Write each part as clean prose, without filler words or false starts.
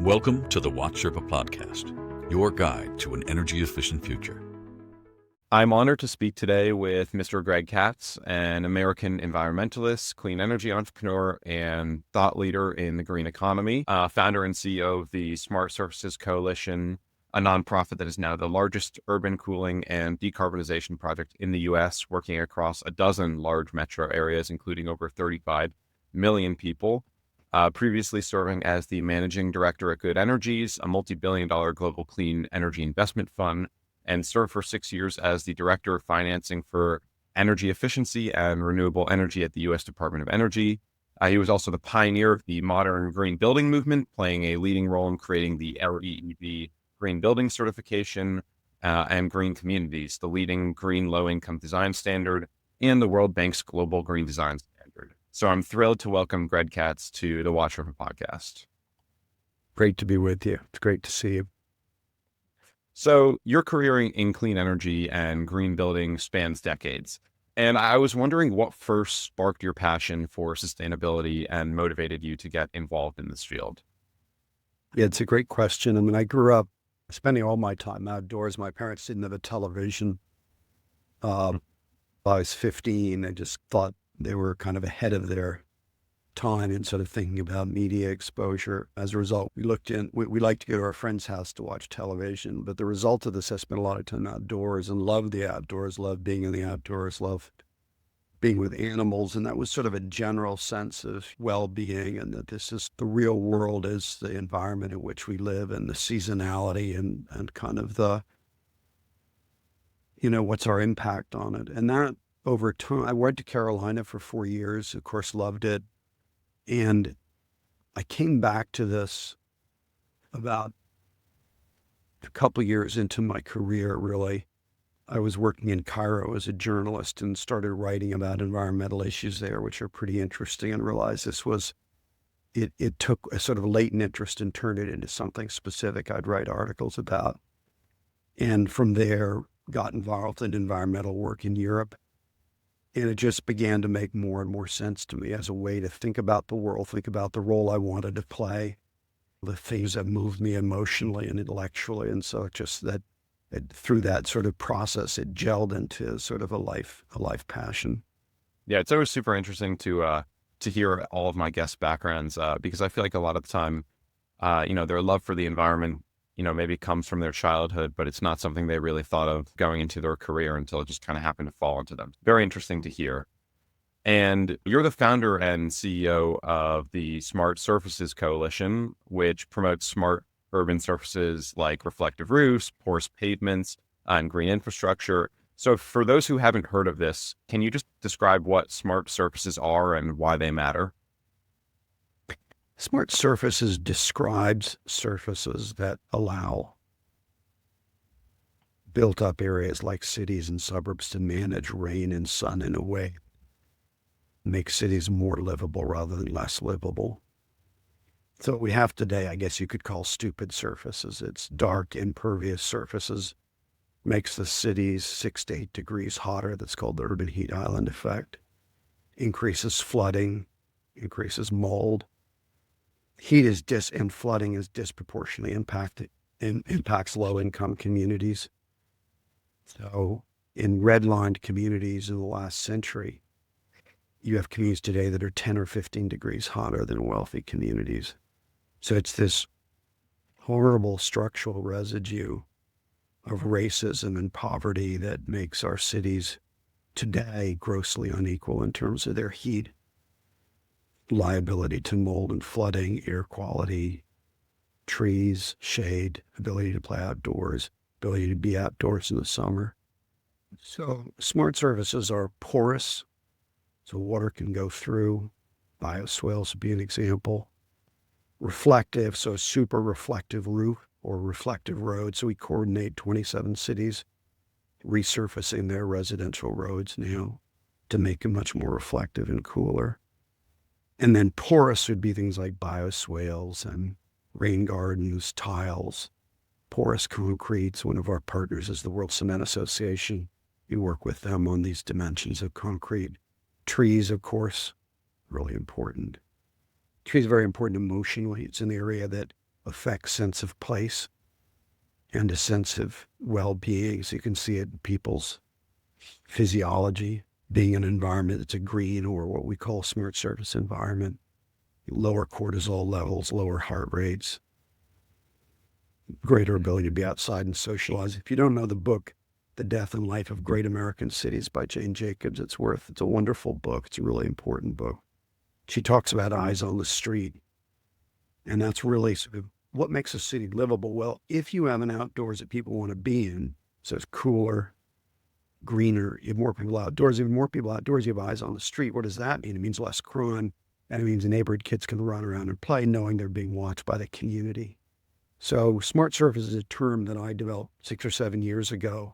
Welcome to the WattSherpa Podcast, your guide to an energy-efficient future. I'm honored to speak today with Mr. Greg Katz, an American environmentalist, clean energy entrepreneur, and thought leader in the green economy, founder and CEO of the Smart Surfaces Coalition, a nonprofit that is now the largest urban cooling and decarbonization project in the U.S., working across a dozen large metro areas, including over 35 million people. Previously serving as the managing director at Good Energies, a multi-billion-dollar global clean energy investment fund, and served for 6 years as the director of financing for energy efficiency and renewable energy at the U.S. Department of Energy. He was also the pioneer of the modern green building movement, playing a leading role in creating the LEED Green Building Certification and Green Communities, the leading green low-income design standard, and the World Bank's Global Green Design Standard. So I'm thrilled to welcome Greg Katz to the WattSherpa Podcast. Great to be with you. It's great to see you. So your career in clean energy and green building spans decades. And I was wondering what first sparked your passion for sustainability and motivated you to get involved in this field? Yeah, it's a great question. I mean, I grew up spending all my time outdoors. My parents didn't have a television. I was 15. I just thought they were kind of ahead of their time in sort of thinking about media exposure. As a result, we liked to go to our friend's house to watch television. But the result of this, I spent a lot of time outdoors and loved the outdoors, loved being in the outdoors, loved being with animals. And that was sort of a general sense of well-being, and that this is the real world, is the environment in which we live, and the seasonality and kind of the, what's our impact on it. And that, over time, I went to Carolina for 4 years, of course, loved it. And I came back to this about a couple of years into my career, really. I was working in Cairo as a journalist and started writing about environmental issues there, which are pretty interesting, and realized it took a sort of latent interest and turned it into something specific I'd write articles about. And from there, got involved in environmental work in Europe. And it just began to make more and more sense to me as a way to think about the world, think about the role I wanted to play, the things that moved me emotionally and intellectually. And so through that sort of process, it gelled into sort of a life passion. Yeah, it's always super interesting to hear all of my guests' backgrounds because I feel like a lot of the time, their love for the environment, maybe comes from their childhood, but it's not something they really thought of going into their career until it just kind of happened to fall into them. Very interesting to hear. And you're the founder and CEO of the Smart Surfaces Coalition, which promotes smart urban surfaces like reflective roofs, porous pavements, and green infrastructure. So for those who haven't heard of this, can you just describe what smart surfaces are and why they matter? Smart surfaces describes surfaces that allow built-up areas like cities and suburbs to manage rain and sun in a way that makes cities more livable rather than less livable. So what we have today, I guess you could call stupid surfaces. It's dark, impervious surfaces, makes the cities 6 to 8 degrees hotter. That's called the urban heat island effect. Increases flooding, increases mold. And flooding is disproportionately impacts low-income communities. So in redlined communities in the last century, you have communities today that are 10 or 15 degrees hotter than wealthy communities. So it's this horrible structural residue of racism and poverty that makes our cities today grossly unequal in terms of their heat, liability to mold and flooding, air quality, trees, shade, ability to play outdoors, ability to be outdoors in the summer. So smart surfaces are porous, so water can go through. Bioswales would be an example. Reflective, so a super reflective roof or reflective road. So we coordinate 27 cities resurfacing their residential roads now to make them much more reflective and cooler. And then porous would be things like bioswales and rain gardens, tiles, porous concretes. One of our partners is the World Cement Association. We work with them on these dimensions of concrete. Trees, of course, really important. Trees are very important emotionally. It's an area that affects sense of place and a sense of well-being. So you can see it in people's physiology, being in an environment that's a green or what we call smart surface environment, lower cortisol levels, lower heart rates, greater ability to be outside and socialize. If you don't know the book, The Death and Life of Great American Cities by Jane Jacobs, it's a wonderful book. It's a really important book. She talks about eyes on the street. And that's really sort of what makes a city livable. Well, if you have an outdoors that people want to be in, so it's cooler, greener, you have more people outdoors, even more people outdoors, you have eyes on the street. What does that mean? It means less crime. And it means neighborhood kids can run around and play knowing they're being watched by the community. So smart surface is a term that I developed 6 or 7 years ago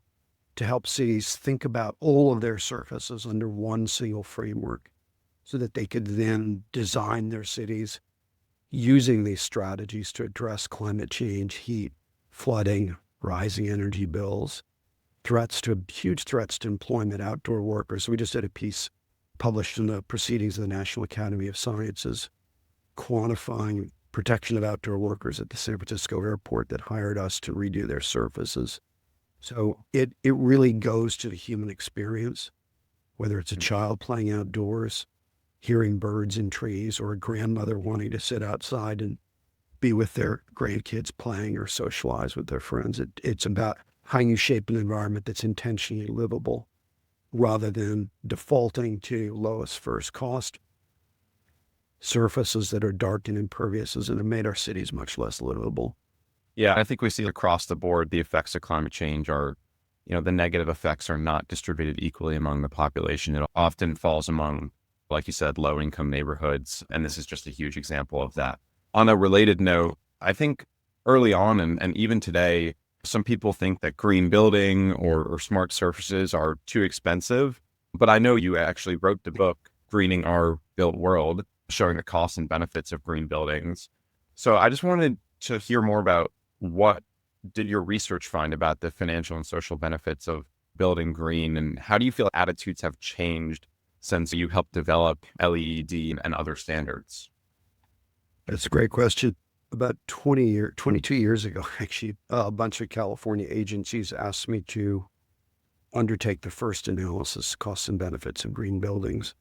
to help cities think about all of their surfaces under one single framework so that they could then design their cities using these strategies to address climate change, heat, flooding, rising energy bills, huge threats to employment, outdoor workers. So we just did a piece published in the Proceedings of the National Academy of Sciences, quantifying protection of outdoor workers at the San Francisco airport that hired us to redo their surfaces. So it really goes to the human experience, whether it's a child playing outdoors, hearing birds in trees, or a grandmother wanting to sit outside and be with their grandkids playing or socialize with their friends. It's about how you shape an environment that's intentionally livable rather than defaulting to lowest first cost surfaces that are dark and impervious that have made our cities much less livable. Yeah, I think we see across the board the effects of climate change are, the negative effects are not distributed equally among the population. It often falls among, like you said, low-income neighborhoods, and this is just a huge example of that. On a related note, I think early on and even today, some people think that green building or smart surfaces are too expensive, but I know you actually wrote the book, Greening Our Built World, showing the costs and benefits of green buildings. So I just wanted to hear more about what did your research find about the financial and social benefits of building green, and how do you feel attitudes have changed since you helped develop LEED and other standards? That's a great question. About 22 years ago, actually, a bunch of California agencies asked me to undertake the first analysis, costs and benefits of green buildings.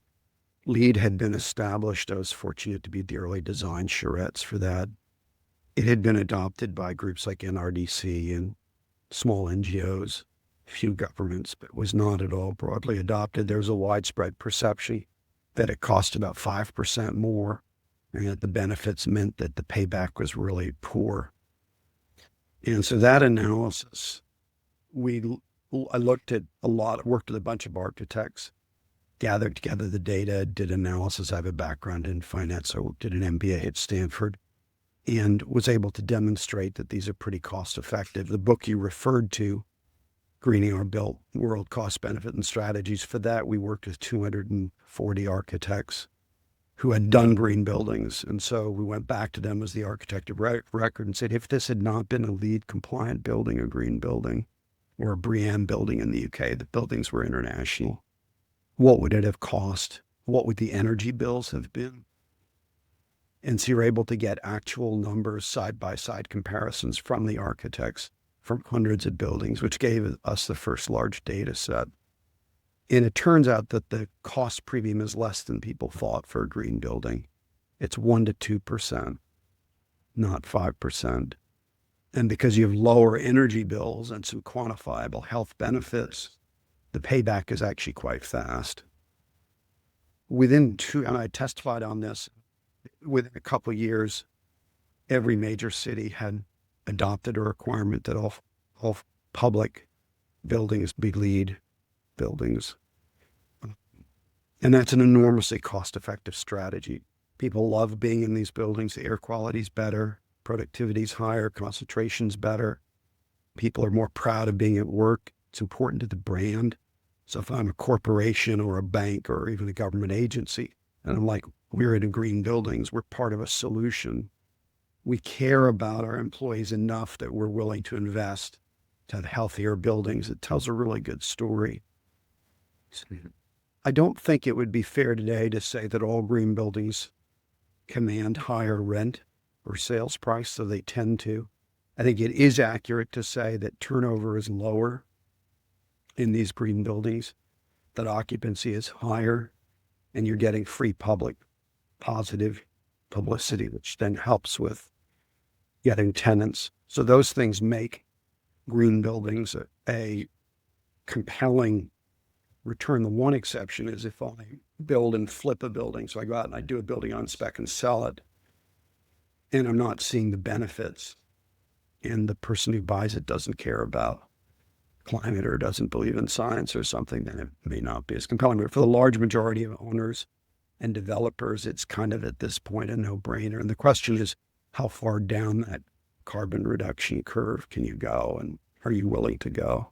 LEED had been established. I was fortunate to be the early design charrettes for that. It had been adopted by groups like NRDC and small NGOs, few governments, but was not at all broadly adopted. There was a widespread perception that it cost about 5% more, and that the benefits meant that the payback was really poor. And so that analysis, I looked at worked with a bunch of architects, gathered together the data, did analysis. I have a background in finance, so did an MBA at Stanford, and was able to demonstrate that these are pretty cost effective. The book you referred to, Greening Our Built World, Cost, Benefit, and Strategies, for that we worked with 240 architects who had done green buildings. And so we went back to them as the architect of record and said, if this had not been a LEED compliant building, a green building, or a BREEAM building in the UK, the buildings were international, what would it have cost? What would the energy bills have been? And so you're able to get actual numbers, side-by-side comparisons from the architects, from hundreds of buildings, which gave us the first large data set. And it turns out that the cost premium is less than people thought for a green building. It's 1% to 2%, not 5%. And because you have lower energy bills and some quantifiable health benefits, the payback is actually quite fast. And I testified on this, within a couple of years, every major city had adopted a requirement that all public buildings be LEED buildings. And that's an enormously cost-effective strategy. People love being in these buildings. The air quality's better, productivity's higher, concentration's better. People are more proud of being at work. It's important to the brand. So if I'm a corporation or a bank or even a government agency, and I'm like, we're in green buildings, we're part of a solution. We care about our employees enough that we're willing to invest to have healthier buildings. It tells a really good story. I don't think it would be fair today to say that all green buildings command higher rent or sales price, so they tend to. I think it is accurate to say that turnover is lower in these green buildings, that occupancy is higher, and you're getting free public positive publicity, which then helps with getting tenants. So those things make green buildings a compelling return. The one exception is if I build and flip a building. So I go out and I do a building on spec and sell it, and I'm not seeing the benefits, and the person who buys it doesn't care about climate or doesn't believe in science or something, then it may not be as compelling. But for the large majority of owners and developers, it's kind of at this point a no-brainer. And the question is, how far down that carbon reduction curve can you go, and are you willing to go?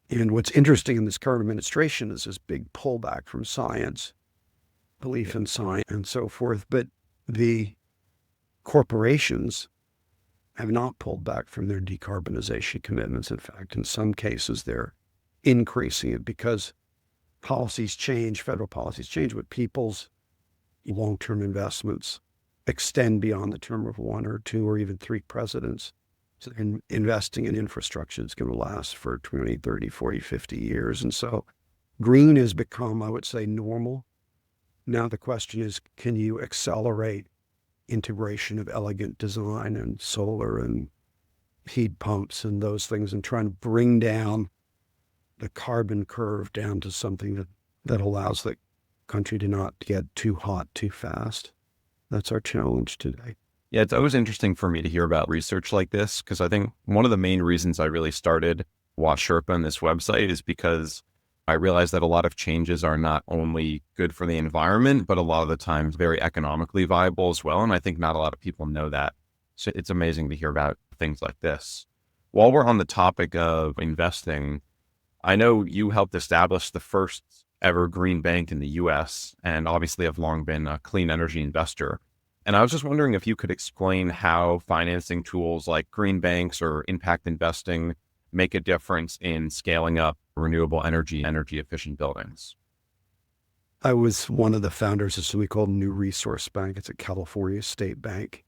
And what's interesting in this current administration is this big pullback from science, belief in science and so forth. But the corporations have not pulled back from their decarbonization commitments. In fact, in some cases, they're increasing it because policies change, federal policies change, but people's long-term investments extend beyond the term of one or two or even three presidents. So they're investing in infrastructure that's going to last for 20, 30, 40, 50 years. And so green has become, I would say, normal. Now the question is, can you accelerate integration of elegant design and solar and heat pumps and those things, and try and bring down the carbon curve down to something that allows the country to not get too hot too fast. That's our challenge today. Yeah, it's always interesting for me to hear about research like this, because I think one of the main reasons I really started WattSherpa and this website is because I realized that a lot of changes are not only good for the environment, but a lot of the times very economically viable as well. And I think not a lot of people know that. So it's amazing to hear about things like this. While we're on the topic of investing, I know you helped establish the first ever green bank in the US, and obviously have long been a clean energy investor. And I was just wondering if you could explain how financing tools like green banks or impact investing make a difference in scaling up renewable energy efficient buildings. I was one of the founders of something called New Resource Bank. It's a California state bank,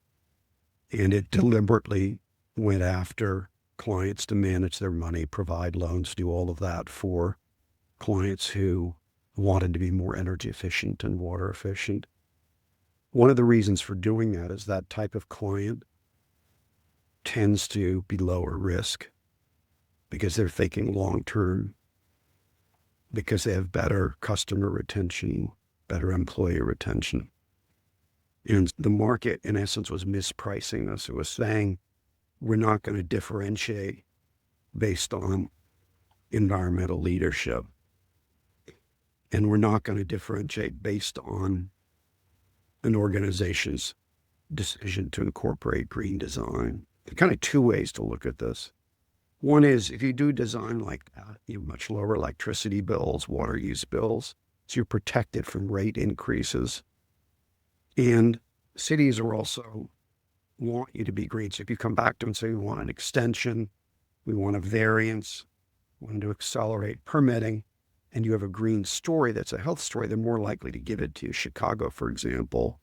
and it deliberately went after clients to manage their money, provide loans, do all of that for clients who wanted to be more energy efficient and water efficient. One of the reasons for doing that is that type of client tends to be lower risk because they're thinking long-term, because they have better customer retention, better employee retention. And the market, in essence, was mispricing this. It was saying, we're not going to differentiate based on environmental leadership. And we're not going to differentiate based on an organization's decision to incorporate green design. There are kind of two ways to look at this. One is, if you do design like that, you have much lower electricity bills, water use bills, so you're protected from rate increases. And cities are also want you to be green. So if you come back to them and say, we want an extension, we want a variance, we want to accelerate permitting, and you have a green story that's a health story, they're more likely to give it to you. Chicago, for example,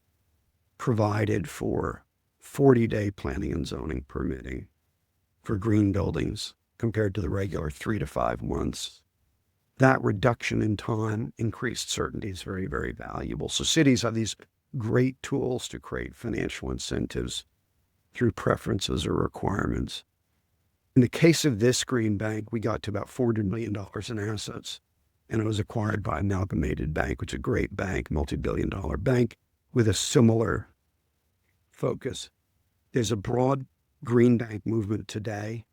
provided for 40-day planning and zoning permitting for green buildings compared to the regular 3 to 5 months. That reduction in time, increased certainty is very, very valuable. So cities have these great tools to create financial incentives through preferences or requirements. In the case of this green bank, we got to about $400 million in assets, and it was acquired by Amalgamated Bank, which is a great bank, multi-billion-dollar bank with a similar focus. There's a broad green bank movement today.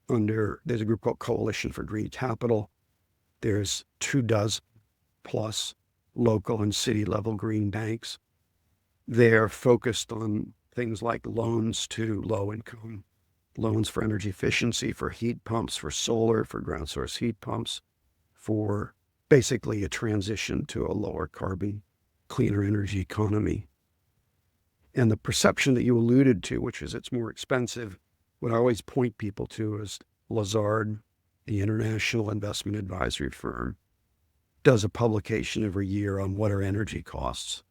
There's a group called Coalition for Green Capital. There's 24+ local and city level green banks. They're focused on things like loans to low income, loans for energy efficiency, for heat pumps, for solar, for ground source heat pumps, for basically a transition to a lower carbon, cleaner energy economy. And the perception that you alluded to, which is it's more expensive, what I always point people to is Lazard, the international investment advisory firm, does a publication every year on what are energy costs.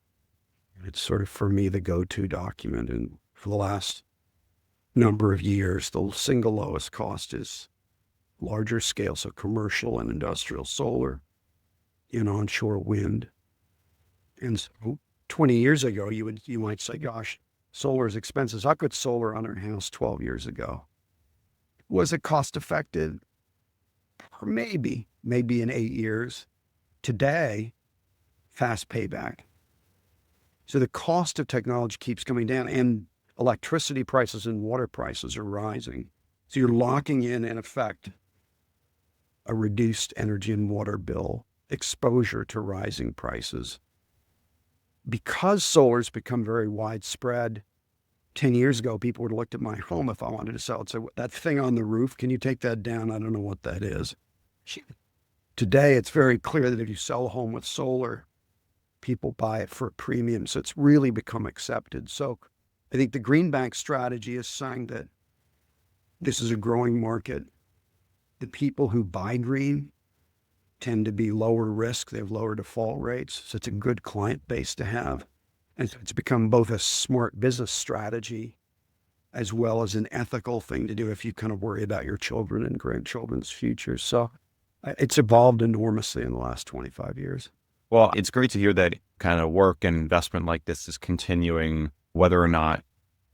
And it's sort of, for me, the go-to document for the last number of years. The single lowest cost is larger scale, so commercial and industrial solar and onshore wind. And so 20 years ago, you might say, gosh, solar is expensive. I put solar on our house 12 years ago. Was it cost effective? Or maybe in 8 years. Today, fast payback. So the cost of technology keeps coming down, and electricity prices and water prices are rising. So you're locking in effect, a reduced energy and water bill exposure to rising prices. Because solar's become very widespread, 10 years ago, people would have looked at my home if I wanted to sell it and say, that thing on the roof, can you take that down? I don't know what that is. Today, it's very clear that if you sell a home with solar, people buy it for a premium. So it's really become accepted. So I think the green bank strategy is saying that this is a growing market. The people who buy green tend to be lower risk. They have lower default rates. So it's a good client base to have. And so it's become both a smart business strategy as well as an ethical thing to do if you kind of worry about your children and grandchildren's future. So it's evolved enormously in the last 25 years. Well, it's great to hear that kind of work and investment like this is continuing, whether or not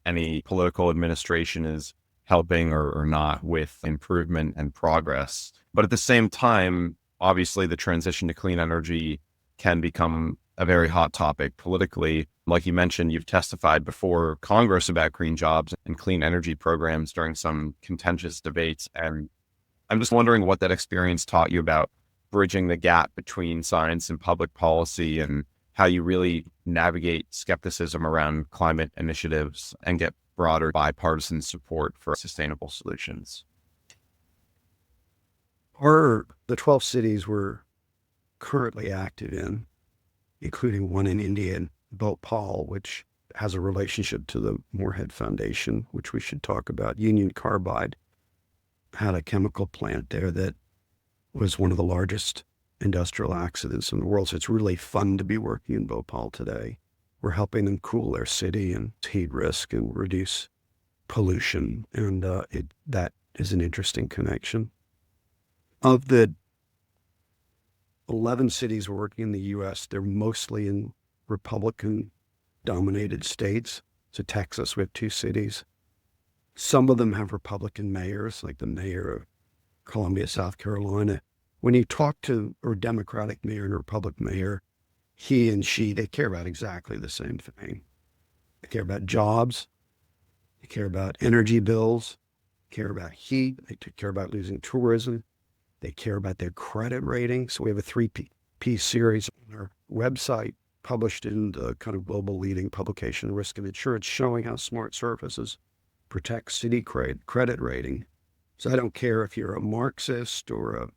any political administration is helping or not with improvement and progress. But at the same time, obviously the transition to clean energy can become a very hot topic politically. Like you mentioned, you've testified before Congress about green jobs and clean energy programs during some contentious debates. And I'm just wondering what that experience taught you about bridging the gap between science and public policy, and how you really navigate skepticism around climate initiatives and get broader bipartisan support for sustainable solutions. The 12 cities we're currently active in, including one in India and Bhopal, which has a relationship to the Moorhead Foundation, which we should talk about. Union Carbide had a chemical plant there that was one of the largest industrial accidents in the world. So it's really fun to be working in Bhopal today. We're helping them cool their city and heat risk and reduce pollution. And that is an interesting connection. Of the 11 cities working in the U.S., they're mostly in Republican-dominated states. So Texas, we have 2 cities. Some of them have Republican mayors, like the mayor of Columbia, South Carolina. When you talk to a Democratic mayor and a Republican mayor, he and she, they care about exactly the same thing. They care about jobs. They care about energy bills. They care about heat. They care about losing tourism. They care about their credit rating. So we have a 3-piece series on our website published in the kind of global leading publication, Risk of Insurance, showing how smart services protect city credit rating. So I don't care if you're a Marxist or a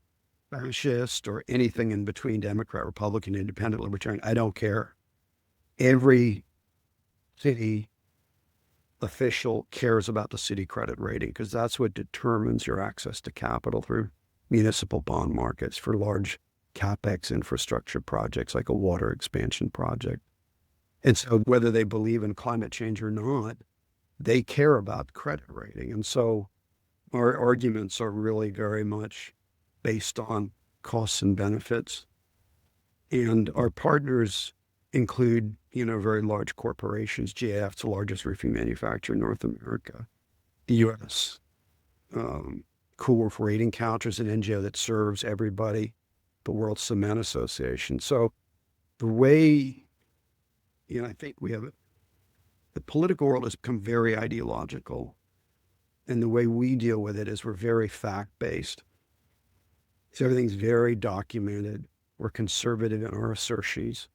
fascist or anything in between, Democrat, Republican, Independent, Libertarian, I don't care. Every city official cares about the city credit rating because that's what determines your access to capital through municipal bond markets for large CapEx infrastructure projects like a water expansion project. And so whether they believe in climate change or not, they care about credit rating. And so our arguments are really very much based on costs and benefits. And our partners include, very large corporations. GAF's the largest roofing manufacturer in North America. The U.S. Cool Roof Rating Counters, an NGO that serves everybody, the World Cement Association. So the way, I think the political world has become very ideological. And the way we deal with it is we're very fact-based. So everything's very documented. We're conservative in our assertions.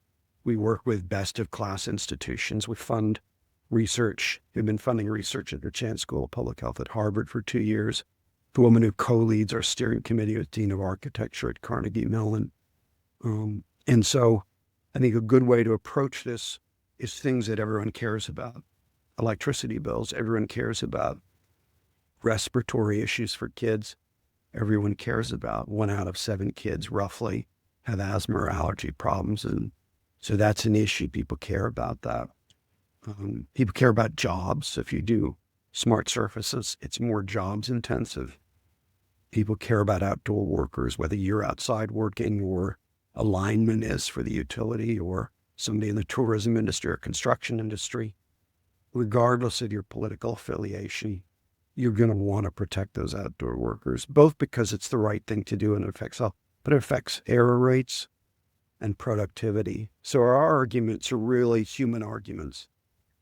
We work with best-of-class institutions. We fund research. We've been funding research at the Chan School of Public Health at Harvard for 2 years. The woman who co-leads our steering committee is Dean of Architecture at Carnegie Mellon. And so I think a good way to approach this is things that everyone cares about. Electricity bills, everyone cares about. Respiratory issues for kids, everyone cares about. 1 out of 7 kids roughly have asthma or allergy problems. And so that's an issue. People care about that. People care about jobs. If you do smart surfaces, it's more jobs intensive. People care about outdoor workers, whether you're outside working or a lineman is for the utility or somebody in the tourism industry or construction industry. Regardless of your political affiliation, you're going to want to protect those outdoor workers, both because it's the right thing to do and it affects health, but it affects error rates and productivity. So our arguments are really human arguments.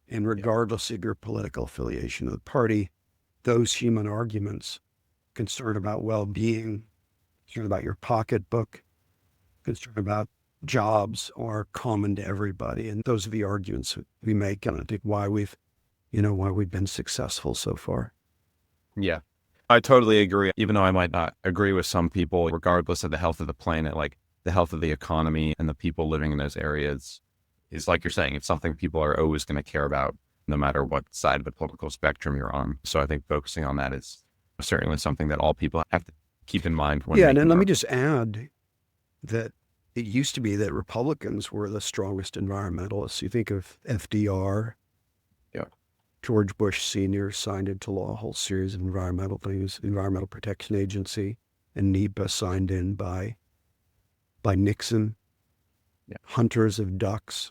And regardless of your political affiliation of the party, those human arguments, concern about well-being, concern about your pocketbook, concern about jobs, are common to everybody. And those are the arguments we make, and I think why we've been successful so far. Yeah, I totally agree. Even though I might not agree with some people, regardless of the health of the planet, like the health of the economy and the people living in those areas is, like you're saying, it's something people are always going to care about, no matter what side of the political spectrum you're on. So I think focusing on that is certainly something that all people have to keep in mind. Yeah, and then let me just add that it used to be that Republicans were the strongest environmentalists. You think of FDR. Yeah. George Bush Sr. signed into law a whole series of environmental things, Environmental Protection Agency, and NEPA signed in by Nixon. Yeah. Hunters of ducks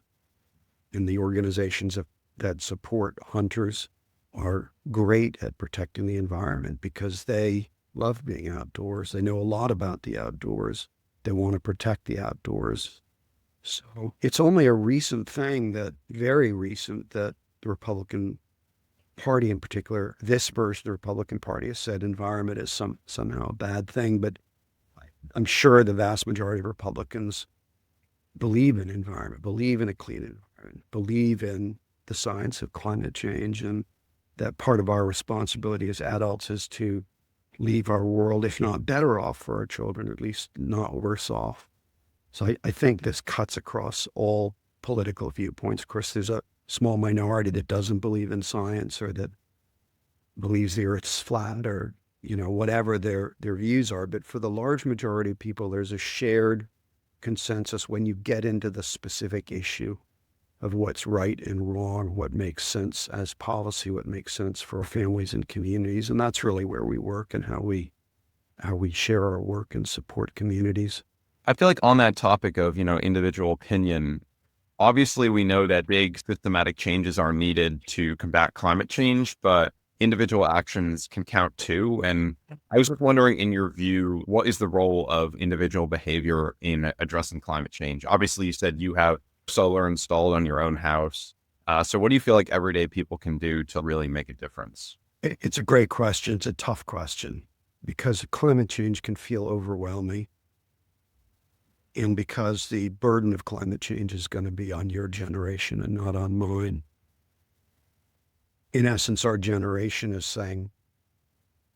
and the organizations that support hunters are great at protecting the environment because they love being outdoors. They know a lot about the outdoors. They want to protect the outdoors. So it's only a recent thing, very recent, that the Republican Party in particular, this version of the Republican Party, has said environment is somehow a bad thing. But I'm sure the vast majority of Republicans believe in environment, believe in a clean environment, believe in the science of climate change, and that part of our responsibility as adults is to leave our world, if not better off for our children, at least not worse off. So I think this cuts across all political viewpoints. Of course, there's a small minority that doesn't believe in science or that believes the earth's flat or, whatever their views are. But for the large majority of people, there's a shared consensus when you get into the specific issue of what's right and wrong, what makes sense as policy, what makes sense for families and communities. And that's really where we work and how we share our work and support communities. I feel like on that topic of, individual opinion, obviously we know that big systematic changes are needed to combat climate change, but individual actions can count too. And I was wondering, in your view, what is the role of individual behavior in addressing climate change? Obviously, you said you have solar installed on your own house. So what do you feel like everyday people can do to really make a difference? It's a great question. It's a tough question because climate change can feel overwhelming. And because the burden of climate change is going to be on your generation and not on mine. In essence, our generation is saying,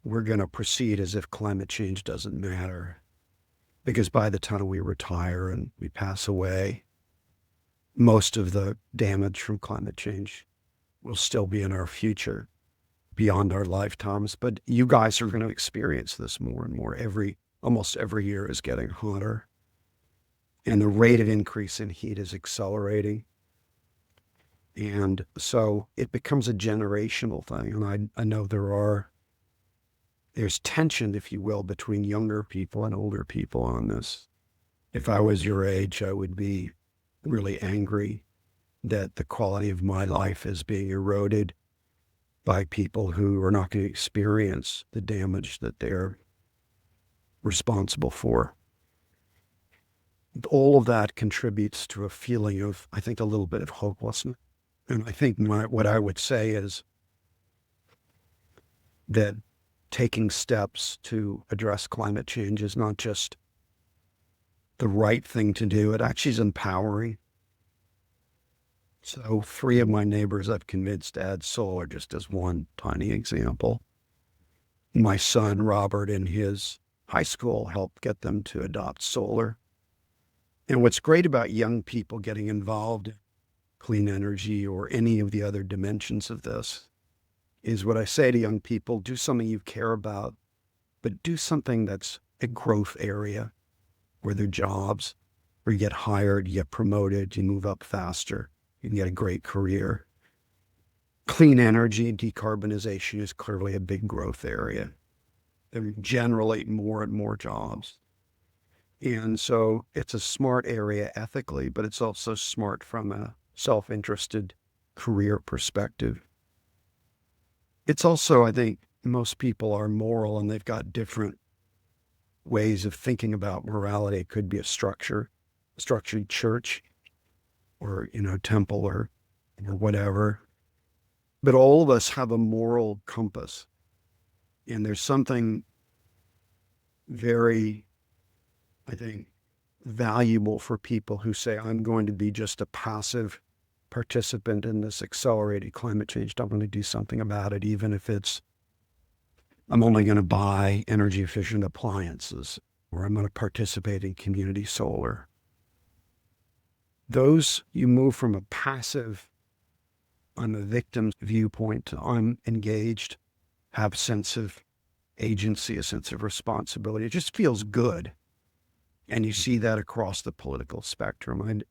we're going to proceed as if climate change doesn't matter. Because by the time we retire and we pass away, most of the damage from climate change will still be in our future, beyond our lifetimes. But you guys are going to experience this more and more. Almost every year is getting hotter. And the rate of increase in heat is accelerating. And so it becomes a generational thing. And I know there's tension, if you will, between younger people and older people on this. If I was your age, I would be really angry that the quality of my life is being eroded by people who are not going to experience the damage that they're responsible for. All of that contributes to a feeling of, I think, a little bit of hopelessness. And I think what I would say is that taking steps to address climate change is not just the right thing to do, it actually is empowering. So 3 of my neighbors I've convinced to add solar, just as one tiny example. My son, Robert, in his high school helped get them to adopt solar. And what's great about young people getting involved in clean energy or any of the other dimensions of this is what I say to young people: do something you care about, but do something that's a growth area where there are jobs, where you get hired, you get promoted, you move up faster, you can get a great career. clean energy, decarbonization is clearly a big growth area. They generate more and more jobs. And so it's a smart area ethically, but it's also smart from a self-interested career perspective. It's also, I think, most people are moral and they've got different ways of thinking about morality. It could be a structured church or, temple or whatever. But all of us have a moral compass. And there's something very, I think, valuable for people who say, I'm going to be just a passive participant in this accelerated climate change. I'm going to do something about it, even if I'm only going to buy energy efficient appliances, or I'm going to participate in community solar. You move from a passive, I'm a victim's viewpoint to I'm engaged, have a sense of agency, a sense of responsibility. It just feels good. And you see that across the political spectrum. And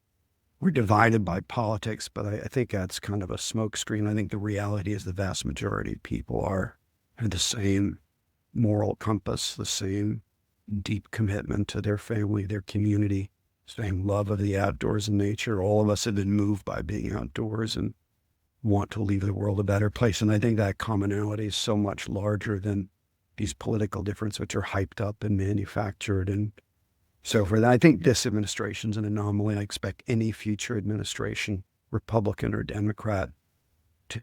we're divided by politics, but I think that's kind of a smokescreen. I think the reality is the vast majority of people have the same moral compass, the same deep commitment to their family, their community, same love of the outdoors and nature. All of us have been moved by being outdoors and want to leave the world a better place. And I think that commonality is so much larger than these political differences, which are hyped up and manufactured and so forth. I think this administration's an anomaly. I expect any future administration, Republican or Democrat, to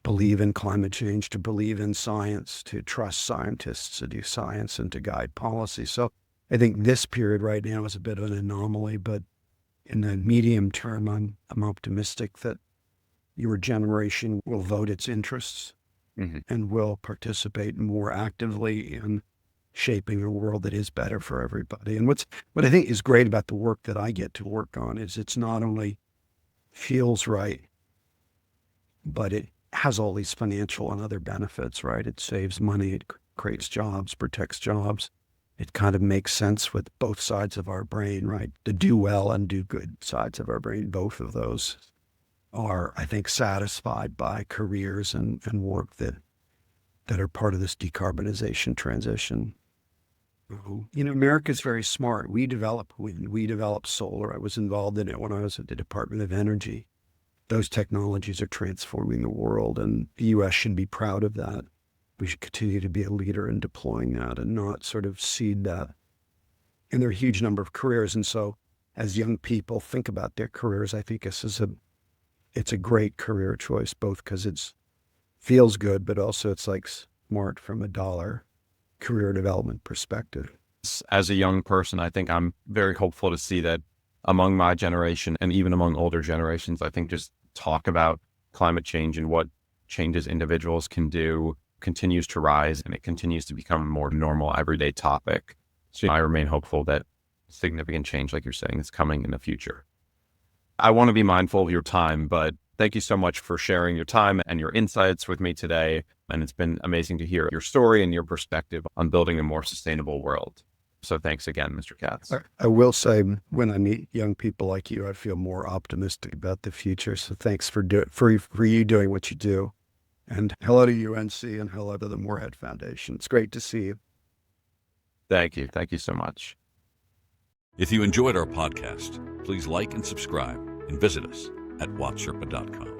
believe in climate change, to believe in science, to trust scientists to do science and to guide policy. So I think this period right now is a bit of an anomaly, but in the medium term, I'm optimistic that your generation will vote its interests and will participate more actively in shaping a world that is better for everybody. And what I think is great about the work that I get to work on is it's not only feels right, but it has all these financial and other benefits, right? It saves money, it creates jobs, protects jobs. It kind of makes sense with both sides of our brain, right? The do well and do good sides of our brain, both of those are, I think, satisfied by careers and work that are part of this decarbonization transition. America's very smart. We develop wind, we develop solar. I was involved in it when I was at the Department of Energy. Those technologies are transforming the world, and the U.S. should be proud of that. We should continue to be a leader in deploying that and not sort of cede that. And there are a huge number of careers. And so as young people think about their careers, I think it's a great career choice, both because it feels good, but also it's like smart from a dollar career development perspective. As a young person, I think I'm very hopeful to see that among my generation and even among older generations, I think just talk about climate change and what changes individuals can do continues to rise, and it continues to become a more normal everyday topic. So I remain hopeful that significant change, like you're saying, is coming in the future. I want to be mindful of your time, but thank you so much for sharing your time and your insights with me today. And it's been amazing to hear your story and your perspective on building a more sustainable world. So thanks again, Mr. Katz. I will say, when I meet young people like you, I feel more optimistic about the future. So thanks for you doing what you do. And hello to UNC and hello to the Moorhead Foundation. It's great to see you. Thank you. Thank you so much. If you enjoyed our podcast, please like and subscribe and visit us at WattSherpa.com.